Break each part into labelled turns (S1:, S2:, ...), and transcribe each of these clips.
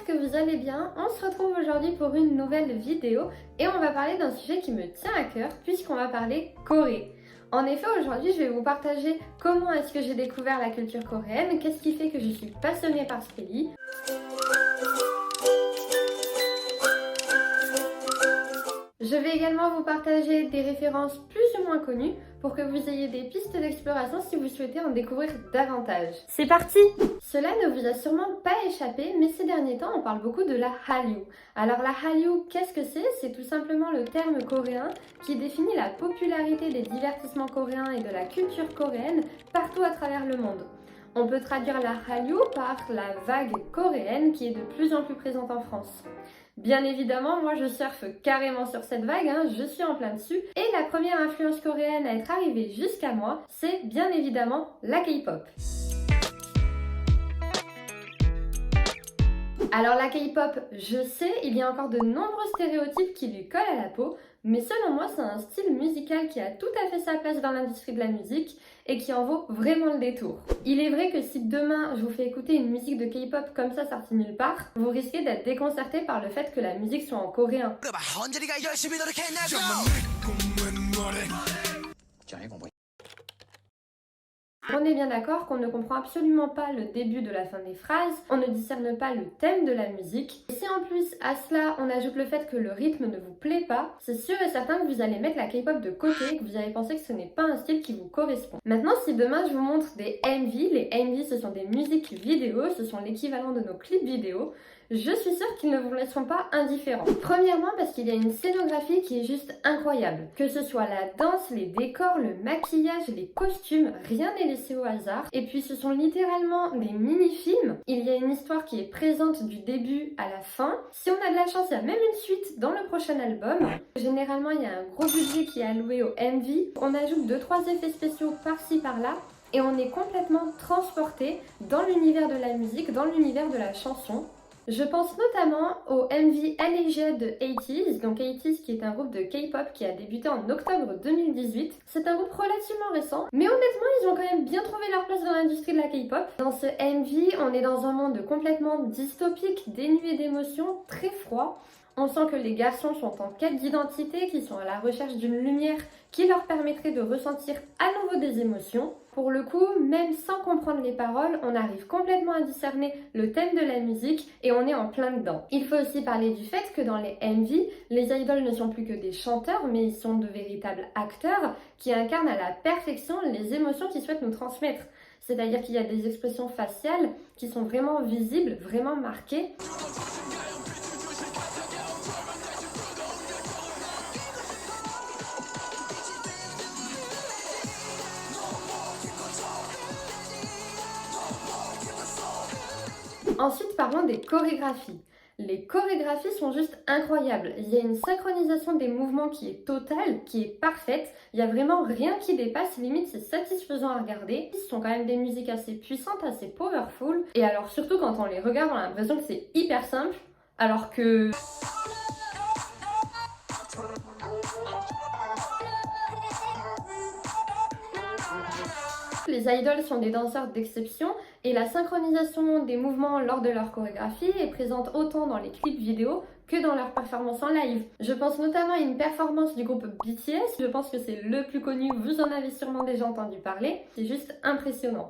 S1: que vous allez bien. On se retrouve aujourd'hui pour une nouvelle vidéo et on va parler d'un sujet qui me tient à cœur puisqu'on va parler Corée. En effet, aujourd'hui, je vais vous partager comment est-ce que j'ai découvert la culture coréenne, qu'est-ce qui fait que je suis passionnée par ce pays. Je vais également vous partager des références plus ou moins connues pour que vous ayez des pistes d'exploration si vous souhaitez en découvrir davantage. C'est parti! Cela ne vous a sûrement pas échappé, mais ces derniers temps, on parle beaucoup de la Hallyu. Alors la Hallyu, qu'est-ce que c'est? C'est tout simplement le terme coréen qui définit la popularité des divertissements coréens et de la culture coréenne partout à travers le monde. On peut traduire la Hallyu par la vague coréenne qui est de plus en plus présente en France. Bien évidemment, moi je surfe carrément sur cette vague, je suis en plein dessus. Et la première influence coréenne à être arrivée jusqu'à moi, c'est bien évidemment la K-pop. Alors la K-pop, je sais, il y a encore de nombreux stéréotypes qui lui collent à la peau, mais selon moi c'est un style musical qui a tout à fait sa place dans l'industrie de la musique et qui en vaut vraiment le détour. Il est vrai que si demain je vous fais écouter une musique de K-pop comme ça sortie nulle part, vous risquez d'être déconcerté par le fait que la musique soit en coréen. On est bien d'accord qu'on ne comprend absolument pas le début de la fin des phrases, on ne discerne pas le thème de la musique. Et si en plus à cela on ajoute le fait que le rythme ne vous plaît pas, c'est sûr et certain que vous allez mettre la K-pop de côté et que vous allez penser que ce n'est pas un style qui vous correspond. Maintenant, si demain je vous montre des MV, les MV ce sont des musiques vidéo, ce sont l'équivalent de nos clips vidéo, je suis sûre qu'ils ne vous laisseront pas indifférents. Premièrement parce qu'il y a une scénographie qui est juste incroyable. Que ce soit la danse, les décors, le maquillage, les costumes, rien n'est laissé au hasard. Et puis ce sont littéralement des mini-films. Il y a une histoire qui est présente du début à la fin. Si on a de la chance, il y a même une suite dans le prochain album. Généralement, il y a un gros budget qui est alloué au MV. On ajoute 2-3 effets spéciaux par-ci par-là. Et on est complètement transporté dans l'univers de la musique, dans l'univers de la chanson. Je pense notamment au MV Alleged de 80s, donc 80s qui est un groupe de K-pop qui a débuté en octobre 2018. C'est un groupe relativement récent, mais honnêtement ils ont quand même bien trouvé leur place dans l'industrie de la K-pop. Dans ce MV, on est dans un monde complètement dystopique, dénué d'émotions, très froid. On sent que les garçons sont en quête d'identité, qu'ils sont à la recherche d'une lumière qui leur permettrait de ressentir à nouveau des émotions. Pour le coup, même sans comprendre les paroles, on arrive complètement à discerner le thème de la musique et on est en plein dedans. Il faut aussi parler du fait que dans les MV, les idoles ne sont plus que des chanteurs, mais ils sont de véritables acteurs qui incarnent à la perfection les émotions qu'ils souhaitent nous transmettre. C'est-à-dire qu'il y a des expressions faciales qui sont vraiment visibles, vraiment marquées. Ensuite, parlons des chorégraphies. Les chorégraphies sont juste incroyables. Il y a une synchronisation des mouvements qui est totale, qui est parfaite. Il n'y a vraiment rien qui dépasse, limite c'est satisfaisant à regarder. Ce sont quand même des musiques assez puissantes, assez powerful. Et alors surtout quand on les regarde, on a l'impression que c'est hyper simple, alors que... Les idoles sont des danseurs d'exception et la synchronisation des mouvements lors de leur chorégraphie est présente autant dans les clips vidéo que dans leurs performances en live. Je pense notamment à une performance du groupe BTS, je pense que c'est le plus connu, vous en avez sûrement déjà entendu parler, c'est juste impressionnant.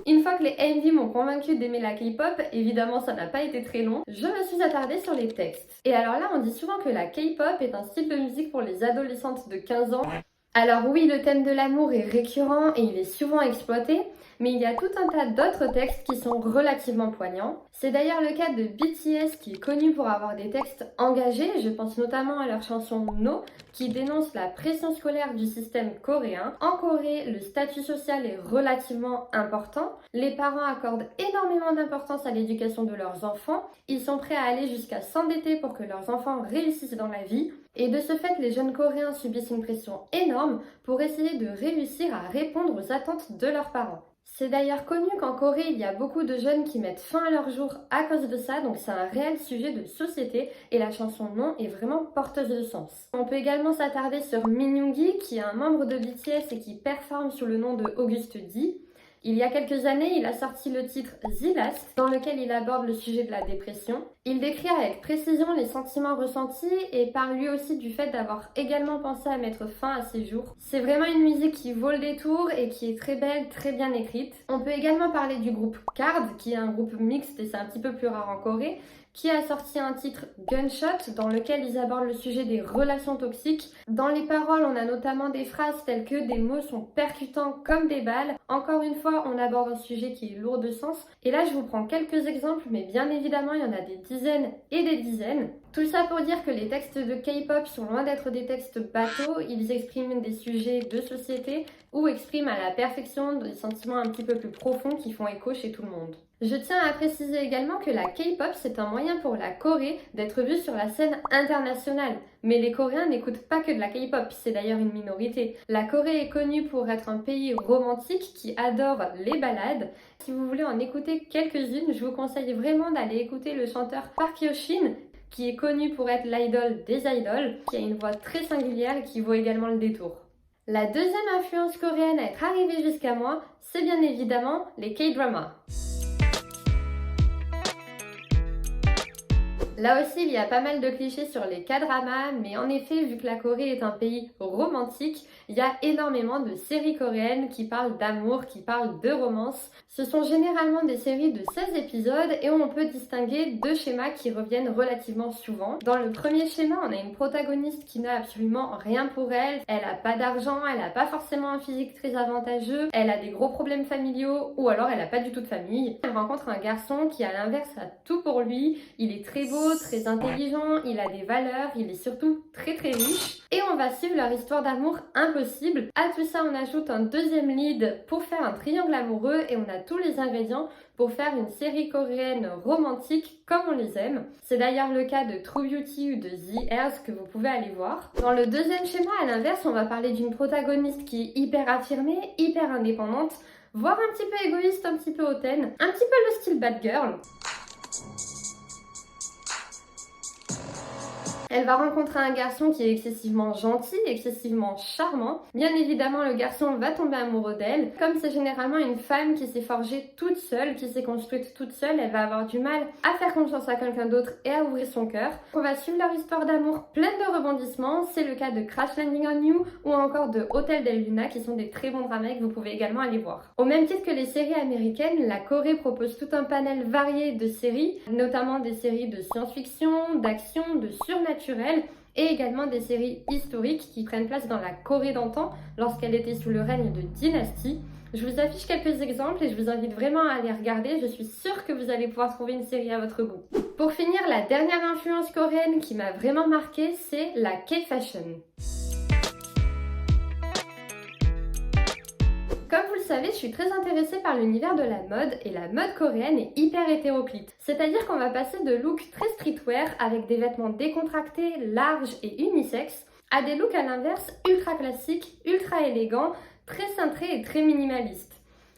S1: Une fois que les MV m'ont convaincu d'aimer la K-pop, évidemment ça n'a pas été très long, je me suis attardée sur les textes. Et alors là on dit souvent que la K-pop est un style de musique pour les adolescentes de 15 ans. Alors oui, le thème de l'amour est récurrent et il est souvent exploité, mais il y a tout un tas d'autres textes qui sont relativement poignants. C'est d'ailleurs le cas de BTS qui est connu pour avoir des textes engagés, je pense notamment à leur chanson No, qui dénonce la pression scolaire du système coréen. En Corée, le statut social est relativement important. Les parents accordent énormément d'importance à l'éducation de leurs enfants. Ils sont prêts à aller jusqu'à s'endetter pour que leurs enfants réussissent dans la vie. Et de ce fait, les jeunes Coréens subissent une pression énorme pour essayer de réussir à répondre aux attentes de leurs parents. C'est d'ailleurs connu qu'en Corée, il y a beaucoup de jeunes qui mettent fin à leur jour à cause de ça, donc c'est un réel sujet de société et la chanson Non est vraiment porteuse de sens. On peut également s'attarder sur Min Yoongi, qui est un membre de BTS et qui performe sous le nom de Auguste D. Il y a quelques années, il a sorti le titre The Last, dans lequel il aborde le sujet de la dépression. Il décrit avec précision les sentiments ressentis et parle lui aussi du fait d'avoir également pensé à mettre fin à ses jours. C'est vraiment une musique qui vaut le détour et qui est très belle, très bien écrite. On peut également parler du groupe KARD, qui est un groupe mixte et c'est un petit peu plus rare en Corée, qui a sorti un titre Gunshot dans lequel ils abordent le sujet des relations toxiques. Dans les paroles, on a notamment des phrases telles que des mots sont percutants comme des balles. Encore une fois, on aborde un sujet qui est lourd de sens. Et là, je vous prends quelques exemples, mais bien évidemment, il y en a des dizaines et des dizaines. Tout ça pour dire que les textes de K-pop sont loin d'être des textes bateaux, ils expriment des sujets de société ou expriment à la perfection des sentiments un petit peu plus profonds qui font écho chez tout le monde. Je tiens à préciser également que la K-pop, c'est un moyen pour la Corée d'être vue sur la scène internationale. Mais les Coréens n'écoutent pas que de la K-pop, c'est d'ailleurs une minorité. La Corée est connue pour être un pays romantique qui adore les ballades. Si vous voulez en écouter quelques-unes, je vous conseille vraiment d'aller écouter le chanteur Park Hyo-shin, qui est connu pour être l'idole des idoles, qui a une voix très singulière et qui vaut également le détour. La deuxième influence coréenne à être arrivée jusqu'à moi, c'est bien évidemment les K-dramas. Là aussi, il y a pas mal de clichés sur les K-dramas, mais en effet, vu que la Corée est un pays romantique, il y a énormément de séries coréennes qui parlent d'amour, qui parlent de romance. Ce sont généralement des séries de 16 épisodes et on peut distinguer deux schémas qui reviennent relativement souvent. Dans le premier schéma, on a une protagoniste qui n'a absolument rien pour elle. Elle a pas d'argent, elle a pas forcément un physique très avantageux, elle a des gros problèmes familiaux ou alors elle a pas du tout de famille. Elle rencontre un garçon qui à l'inverse a tout pour lui, il est très beau, très intelligent, il a des valeurs, il est surtout très très riche. Et on va suivre leur histoire d'amour impossible. À tout ça, on ajoute un deuxième lead pour faire un triangle amoureux et on a tous les ingrédients pour faire une série coréenne romantique comme on les aime. C'est d'ailleurs le cas de True Beauty ou de The Heirs que vous pouvez aller voir. Dans le deuxième schéma, à l'inverse, on va parler d'une protagoniste qui est hyper affirmée, hyper indépendante, voire un petit peu égoïste, un petit peu hautaine, un petit peu le style bad girl. Elle va rencontrer un garçon qui est excessivement gentil, excessivement charmant. Bien évidemment, le garçon va tomber amoureux d'elle. Comme c'est généralement une femme qui s'est forgée toute seule, qui s'est construite toute seule, elle va avoir du mal à faire confiance à quelqu'un d'autre et à ouvrir son cœur. On va suivre leur histoire d'amour pleine de rebondissements. C'est le cas de Crash Landing on You ou encore de Hotel del Luna qui sont des très bons dramas que vous pouvez également aller voir. Au même titre que les séries américaines, la Corée propose tout un panel varié de séries, notamment des séries de science-fiction, d'action, de surnaturel, et également des séries historiques qui prennent place dans la Corée d'antan lorsqu'elle était sous le règne de dynasties. Je vous affiche quelques exemples et je vous invite vraiment à les regarder, je suis sûre que vous allez pouvoir trouver une série à votre goût. Pour finir, la dernière influence coréenne qui m'a vraiment marquée, c'est la K-fashion. Comme vous le savez, je suis très intéressée par l'univers de la mode et la mode coréenne est hyper hétéroclite. C'est-à-dire qu'on va passer de looks très streetwear avec des vêtements décontractés, larges et unisexes à des looks à l'inverse ultra classiques, ultra élégants, très cintrés et très minimalistes.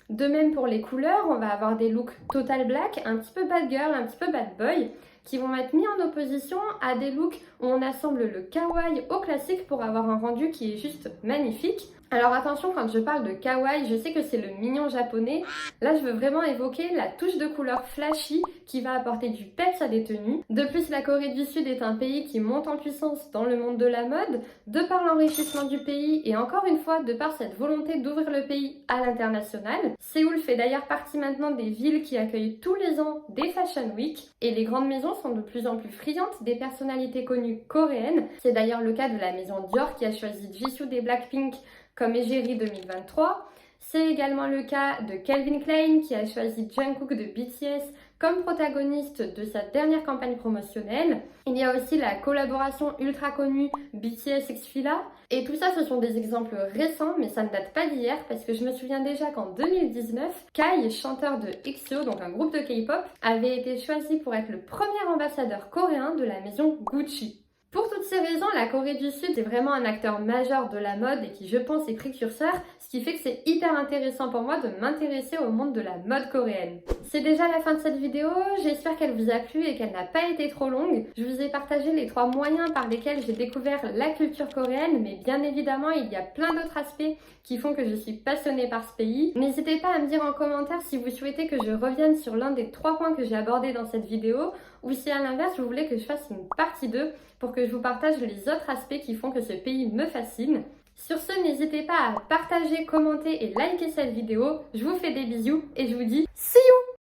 S1: De même pour les couleurs, on va avoir des looks total black, un petit peu bad girl, un petit peu bad boy, qui vont être mis en opposition à des looks où on assemble le kawaii au classique pour avoir un rendu qui est juste magnifique. Alors attention, quand je parle de kawaii, je sais que c'est le mignon japonais. Là, je veux vraiment évoquer la touche de couleur flashy qui va apporter du peps à des tenues. De plus, la Corée du Sud est un pays qui monte en puissance dans le monde de la mode, de par l'enrichissement du pays et encore une fois, de par cette volonté d'ouvrir le pays à l'international. Séoul fait d'ailleurs partie maintenant des villes qui accueillent tous les ans des Fashion Week et les grandes maisons sont de plus en plus friandes des personnalités connues coréennes. C'est d'ailleurs le cas de la maison Dior qui a choisi Jisoo des Blackpink comme égérie 2023. C'est également le cas de Calvin Klein qui a choisi Jungkook de BTS comme protagoniste de sa dernière campagne promotionnelle. Il y a aussi la collaboration ultra connue BTS x Fila. Et tout ça, ce sont des exemples récents, mais ça ne date pas d'hier parce que je me souviens déjà qu'en 2019, Kai, chanteur de EXO, donc un groupe de K-pop, avait été choisi pour être le premier ambassadeur coréen de la maison Gucci. Pour toutes ces raisons, la Corée du Sud est vraiment un acteur majeur de la mode et qui, je pense, est précurseur, ce qui fait que c'est hyper intéressant pour moi de m'intéresser au monde de la mode coréenne. C'est déjà la fin de cette vidéo, j'espère qu'elle vous a plu et qu'elle n'a pas été trop longue. Je vous ai partagé les 3 moyens par lesquels j'ai découvert la culture coréenne, mais bien évidemment, il y a plein d'autres aspects qui font que je suis passionnée par ce pays. N'hésitez pas à me dire en commentaire si vous souhaitez que je revienne sur l'un des 3 points que j'ai abordés dans cette vidéo, ou si à l'inverse, vous voulez que je fasse une partie 2 pour que je vous partage les autres aspects qui font que ce pays me fascine. Sur ce, n'hésitez pas à partager, commenter et liker cette vidéo. Je vous fais des bisous et je vous dis see you!